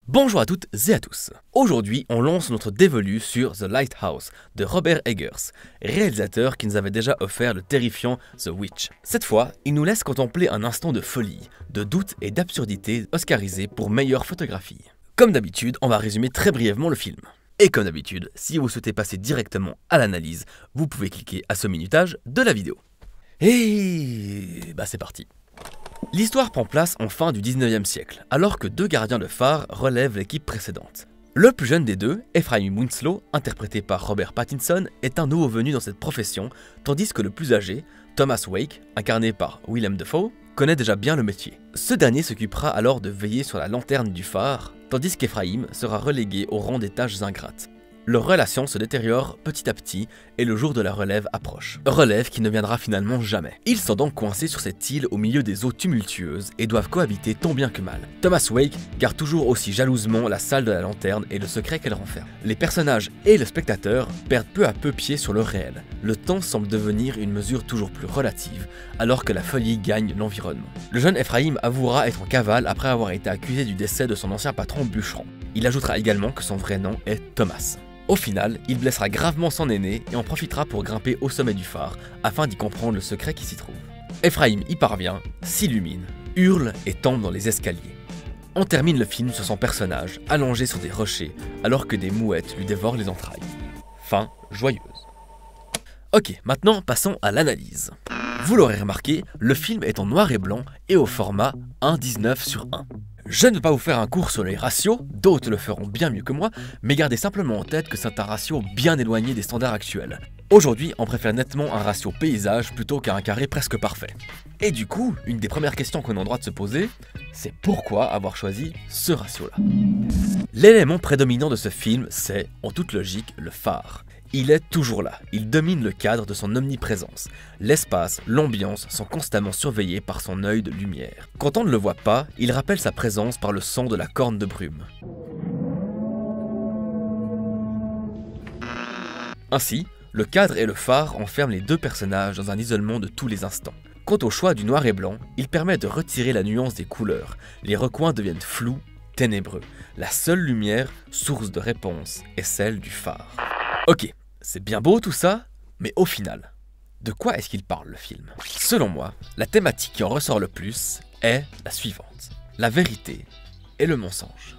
Bonjour à toutes et à tous. Aujourd'hui, on lance notre dévolu sur The Lighthouse de Robert Eggers, réalisateur qui nous avait déjà offert le terrifiant The Witch. Cette fois, il nous laisse contempler un instant de folie, de doute et d'absurdité oscarisé pour meilleure photographie. Comme d'habitude, on va résumer très brièvement le film. Et comme d'habitude, si vous souhaitez passer directement à l'analyse, vous pouvez cliquer à ce minutage de la vidéo. Et c'est parti. L'histoire prend place en fin du 19e siècle, alors que deux gardiens de phare relèvent l'équipe précédente. Le plus jeune des deux, Ephraim Winslow, interprété par Robert Pattinson, est un nouveau venu dans cette profession, tandis que le plus âgé, Thomas Wake, incarné par Willem Dafoe, connaît déjà bien le métier. Ce dernier s'occupera alors de veiller sur la lanterne du phare, tandis qu'Ephraim sera relégué au rang des tâches ingrates. Leur relation se détériore petit à petit et le jour de la relève approche. Relève qui ne viendra finalement jamais. Ils sont donc coincés sur cette île au milieu des eaux tumultueuses et doivent cohabiter tant bien que mal. Thomas Wake garde toujours aussi jalousement la salle de la lanterne et le secret qu'elle renferme. Les personnages et le spectateur perdent peu à peu pied sur le réel. Le temps semble devenir une mesure toujours plus relative, alors que la folie gagne l'environnement. Le jeune Ephraim avouera être en cavale après avoir été accusé du décès de son ancien patron bûcheron. Il ajoutera également que son vrai nom est Thomas. Au final, il blessera gravement son aîné et en profitera pour grimper au sommet du phare afin d'y comprendre le secret qui s'y trouve. Ephraim y parvient, s'illumine, hurle et tombe dans les escaliers. On termine le film sur son personnage, allongé sur des rochers, alors que des mouettes lui dévorent les entrailles. Fin joyeuse. Ok, maintenant passons à l'analyse. Vous l'aurez remarqué, le film est en noir et blanc et au format 1:19:1. Je ne vais pas vous faire un cours sur les ratios, d'autres le feront bien mieux que moi, mais gardez simplement en tête que c'est un ratio bien éloigné des standards actuels. Aujourd'hui, on préfère nettement un ratio paysage plutôt qu'un carré presque parfait. Et du coup, une des premières questions qu'on a le droit de se poser, c'est pourquoi avoir choisi ce ratio-là. L'élément prédominant de ce film, c'est, en toute logique, le phare. Il est toujours là, il domine le cadre de son omniprésence. L'espace, l'ambiance sont constamment surveillés par son œil de lumière. Quand on ne le voit pas, il rappelle sa présence par le son de la corne de brume. Ainsi, le cadre et le phare enferment les deux personnages dans un isolement de tous les instants. Quant au choix du noir et blanc, il permet de retirer la nuance des couleurs. Les recoins deviennent flous, ténébreux. La seule lumière, source de réponse, est celle du phare. Ok, c'est bien beau tout ça, mais au final, de quoi est-ce qu'il parle le film? Selon moi, la thématique qui en ressort le plus est la suivante. La vérité et le mensonge.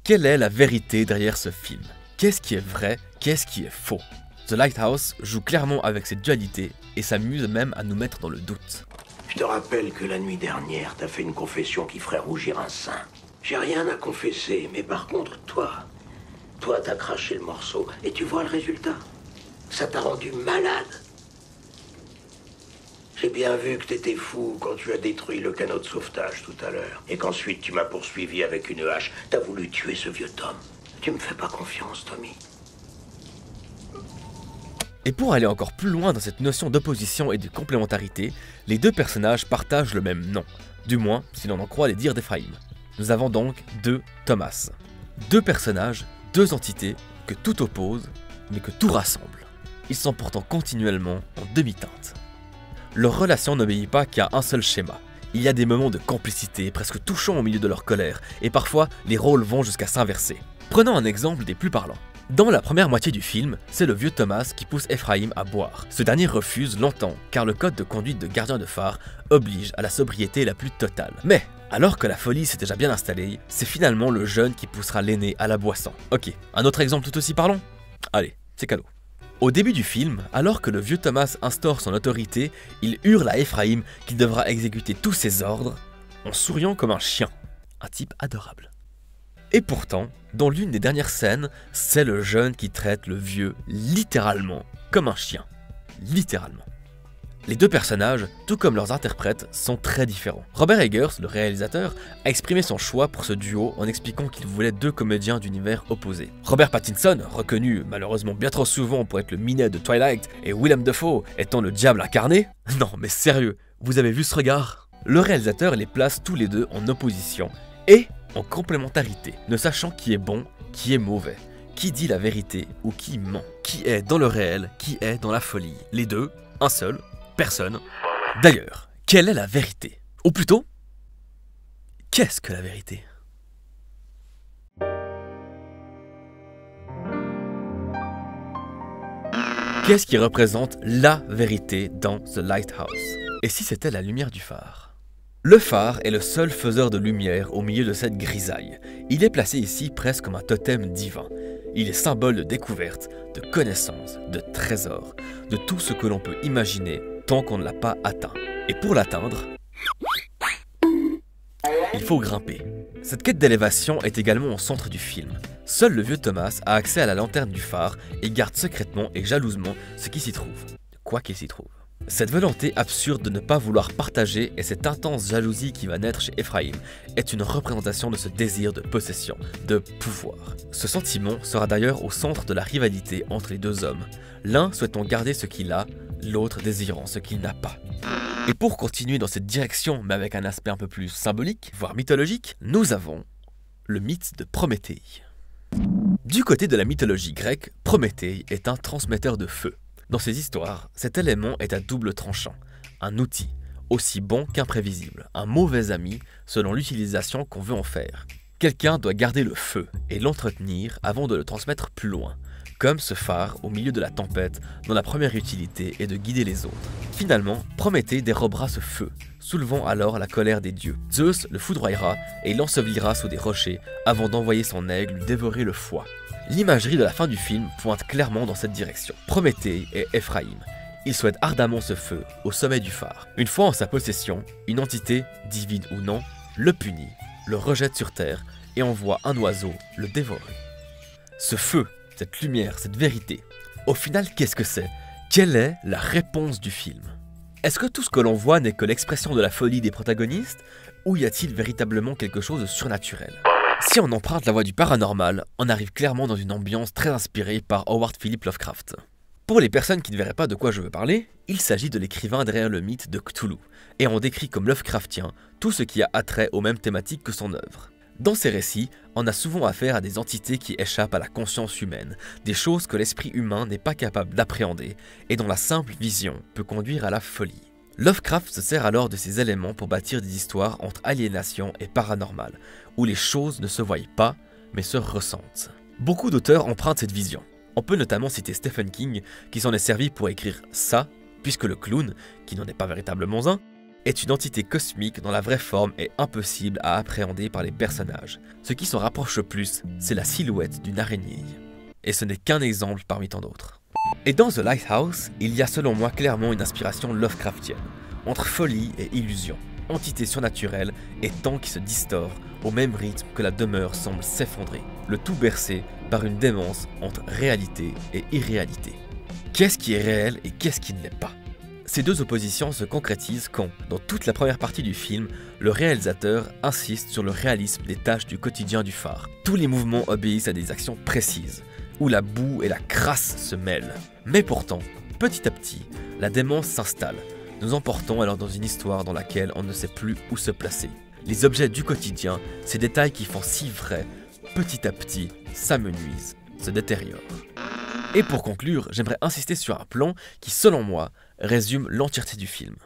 Quelle est la vérité derrière ce film? Qu'est-ce qui est vrai? Qu'est-ce qui est faux? The Lighthouse joue clairement avec cette dualité et s'amuse même à nous mettre dans le doute. Je te rappelle que la nuit dernière, t'as fait une confession qui ferait rougir un saint. J'ai rien à confesser, mais par contre, toi, t'as craché le morceau et tu vois le résultat. Ça t'a rendu malade. J'ai bien vu que t'étais fou quand tu as détruit le canot de sauvetage tout à l'heure. Et qu'ensuite tu m'as poursuivi avec une hache. T'as voulu tuer ce vieux Tom. Tu me fais pas confiance, Tommy. Et pour aller encore plus loin dans cette notion d'opposition et de complémentarité, les deux personnages partagent le même nom. Du moins, si l'on en croit les dires d'Ephraim. Nous avons donc deux Thomas. Deux personnages, deux entités que tout oppose, mais que tout rassemble. Ils sont pourtant continuellement en demi-teinte. Leur relation n'obéit pas qu'à un seul schéma. Il y a des moments de complicité presque touchants au milieu de leur colère, et parfois les rôles vont jusqu'à s'inverser. Prenons un exemple des plus parlants. Dans la première moitié du film, c'est le vieux Thomas qui pousse Ephraim à boire. Ce dernier refuse longtemps, car le code de conduite de gardien de phare oblige à la sobriété la plus totale. Mais, alors que la folie s'est déjà bien installée, c'est finalement le jeune qui poussera l'aîné à la boisson. Ok, un autre exemple tout aussi parlant? Allez, c'est cadeau. Au début du film, alors que le vieux Thomas instaure son autorité, il hurle à Ephraim qu'il devra exécuter tous ses ordres en souriant comme un chien. Un type adorable. Et pourtant, dans l'une des dernières scènes, c'est le jeune qui traite le vieux littéralement comme un chien. Littéralement. Les deux personnages, tout comme leurs interprètes, sont très différents. Robert Eggers, le réalisateur, a exprimé son choix pour ce duo en expliquant qu'il voulait deux comédiens d'univers opposés. Robert Pattinson, reconnu malheureusement bien trop souvent pour être le minet de Twilight, et Willem Dafoe étant le diable incarné. Non mais sérieux, vous avez vu ce regard? Le réalisateur les place tous les deux en opposition et en complémentarité, ne sachant qui est bon, qui est mauvais. Qui dit la vérité ou qui ment? Qui est dans le réel? Qui est dans la folie? Les deux? Un seul? Personne? D'ailleurs, quelle est la vérité? Ou plutôt, qu'est-ce que la vérité? Qu'est-ce qui représente la vérité dans The Lighthouse? Et si c'était la lumière du phare? Le phare est le seul faiseur de lumière au milieu de cette grisaille. Il est placé ici presque comme un totem divin. Il est symbole de découverte, de connaissance, de trésor, de tout ce que l'on peut imaginer tant qu'on ne l'a pas atteint. Et pour l'atteindre, il faut grimper. Cette quête d'élévation est également au centre du film. Seul le vieux Thomas a accès à la lanterne du phare et garde secrètement et jalousement ce qui s'y trouve, quoi qu'il s'y trouve. Cette volonté absurde de ne pas vouloir partager et cette intense jalousie qui va naître chez Ephraim est une représentation de ce désir de possession, de pouvoir. Ce sentiment sera d'ailleurs au centre de la rivalité entre les deux hommes, l'un souhaitant garder ce qu'il a, l'autre désirant ce qu'il n'a pas. Et pour continuer dans cette direction, mais avec un aspect un peu plus symbolique, voire mythologique, nous avons le mythe de Prométhée. Du côté de la mythologie grecque, Prométhée est un transmetteur de feu. Dans ces histoires, cet élément est à double tranchant, un outil, aussi bon qu'imprévisible, un mauvais ami selon l'utilisation qu'on veut en faire. Quelqu'un doit garder le feu et l'entretenir avant de le transmettre plus loin, comme ce phare au milieu de la tempête dont la première utilité est de guider les autres. Finalement, Prométhée dérobera ce feu, soulevant alors la colère des dieux. Zeus le foudroyera et l'ensevelira sous des rochers avant d'envoyer son aigle lui dévorer le foie. L'imagerie de la fin du film pointe clairement dans cette direction. Prométhée et Ephraim. Ils souhaitent ardemment ce feu au sommet du phare. Une fois en sa possession, une entité, divine ou non, le punit, le rejette sur terre et envoie un oiseau le dévorer. Ce feu, cette lumière, cette vérité, au final, qu'est-ce que c'est? Quelle est la réponse du film? Est-ce que tout ce que l'on voit n'est que l'expression de la folie des protagonistes, ou y a-t-il véritablement quelque chose de surnaturel? Si on emprunte la voie du paranormal, on arrive clairement dans une ambiance très inspirée par Howard Philip Lovecraft. Pour les personnes qui ne verraient pas de quoi je veux parler, il s'agit de l'écrivain derrière le mythe de Cthulhu, et on décrit comme Lovecraftien tout ce qui a attrait aux mêmes thématiques que son œuvre. Dans ces récits, on a souvent affaire à des entités qui échappent à la conscience humaine, des choses que l'esprit humain n'est pas capable d'appréhender et dont la simple vision peut conduire à la folie. Lovecraft se sert alors de ces éléments pour bâtir des histoires entre aliénation et paranormal, où les choses ne se voient pas, mais se ressentent. Beaucoup d'auteurs empruntent cette vision. On peut notamment citer Stephen King, qui s'en est servi pour écrire ça, puisque le clown, qui n'en est pas véritablement un, est une entité cosmique dont la vraie forme est impossible à appréhender par les personnages. Ce qui s'en rapproche le plus, c'est la silhouette d'une araignée. Et ce n'est qu'un exemple parmi tant d'autres. Et dans The Lighthouse, il y a selon moi clairement une inspiration Lovecraftienne, entre folie et illusion, entité surnaturelle et temps qui se distord au même rythme que la demeure semble s'effondrer, le tout bercé par une démence entre réalité et irréalité. Qu'est-ce qui est réel et qu'est-ce qui ne l'est pas? Ces deux oppositions se concrétisent quand, dans toute la première partie du film, le réalisateur insiste sur le réalisme des tâches du quotidien du phare. Tous les mouvements obéissent à des actions précises, où la boue et la crasse se mêlent. Mais pourtant, petit à petit, la démence s'installe, nous emportant alors dans une histoire dans laquelle on ne sait plus où se placer. Les objets du quotidien, ces détails qui font si vrai, petit à petit, s'amenuisent, se détériorent. Et pour conclure, j'aimerais insister sur un plan qui, selon moi, résume l'entièreté du film.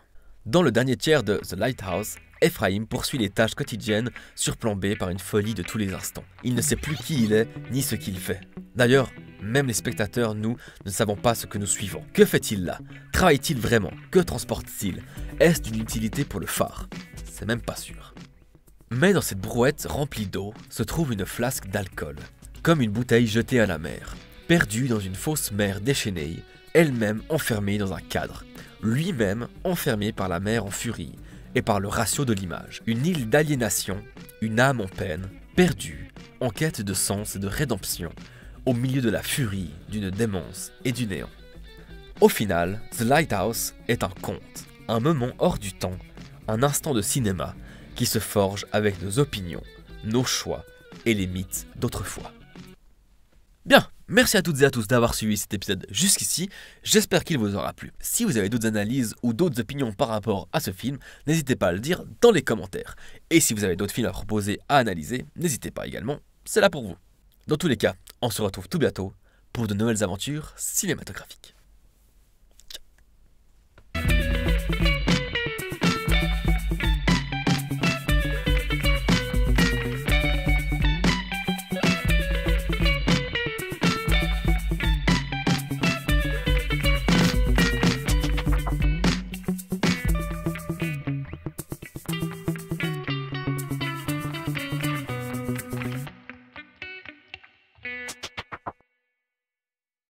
Dans le dernier tiers de The Lighthouse, Ephraim poursuit les tâches quotidiennes surplombées par une folie de tous les instants. Il ne sait plus qui il est, ni ce qu'il fait. D'ailleurs, même les spectateurs, nous, ne savons pas ce que nous suivons. Que fait-il là? Travaille-t-il vraiment? Que transporte-t-il? Est-ce d'une utilité pour le phare? C'est même pas sûr. Mais dans cette brouette remplie d'eau se trouve une flasque d'alcool, comme une bouteille jetée à la mer, perdue dans une fausse mer déchaînée, elle-même enfermée dans un cadre, lui-même enfermé par la mer en furie et par le ratio de l'image. Une île d'aliénation, une âme en peine, perdue, en quête de sens et de rédemption, au milieu de la furie, d'une démence et du néant. Au final, The Lighthouse est un conte, un moment hors du temps, un instant de cinéma qui se forge avec nos opinions, nos choix et les mythes d'autrefois. Bien, merci à toutes et à tous d'avoir suivi cet épisode jusqu'ici, j'espère qu'il vous aura plu. Si vous avez d'autres analyses ou d'autres opinions par rapport à ce film, n'hésitez pas à le dire dans les commentaires. Et si vous avez d'autres films à proposer à analyser, n'hésitez pas également, c'est là pour vous. Dans tous les cas, on se retrouve tout bientôt pour de nouvelles aventures cinématographiques.